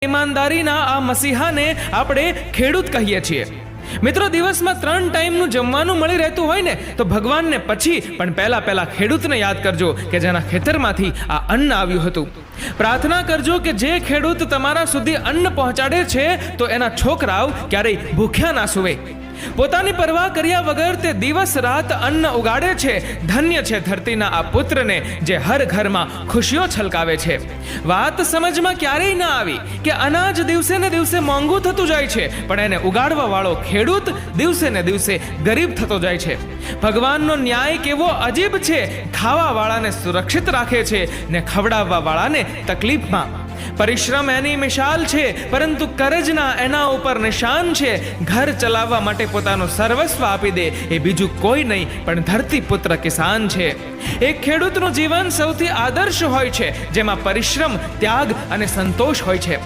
ઈમાનદારીના આ મસીહાને આપણે ખેડૂત કહીએ છીએ। મિત્રો, દિવસમાં 3 ટાઈમનું જમવાનું મળી રહેતું હોય ને તો ભગવાનને પછી પણ પહેલા ખેડૂતને યાદ કરજો કે જેના ખેતરમાંથી આ અન્ન આવ્યું હતું। પ્રાર્થના કરજો કે જે ખેડૂત તમારા સુધી અન્ન પહોંચાડે છે તો એના છોકરાઓ ક્યારેય ભૂખ્યા ના સૂવે। પોતાની પરવા કર્યા વગર તે દિવસ રાત અન્ન ઉગાડે છે। ધન્ય છે ધરતીના આ પુત્રને જે હર ઘરમાં ખુશીઓ છલકાવે છે। વાત સમજમાં ક્યારેય ના આવી કે અનાજ દિવસે ને દિવસે મોંઘું થતું જાય છે, પણ એને ઉગાડવા વાળો ખેડૂત દિવસે ને દિવસે ગરીબ થતો જાય છે। ભગવાનનો ન્યાય કેવો અજીબ છે। ખાવા વાળાને સુરક્ષિત રાખે છે ને ખવડાવવા વાળાને તકલીફમાં। પરિશ્રમ એની મિસાલ છે, પરંતુ કરજના એના ઉપર નિશાન છે। ઘર ચલાવવા માટે પોતાનું સર્વસ્વ આપી દે એ બીજું કોઈ નહીં પણ ધરતી પુત્ર કિસાન છે। એક ખેડૂતનું જીવન સૌથી આદર્શ હોય છે, જેમાં પરિશ્રમ, ત્યાગ અને સંતોષ હોય છે।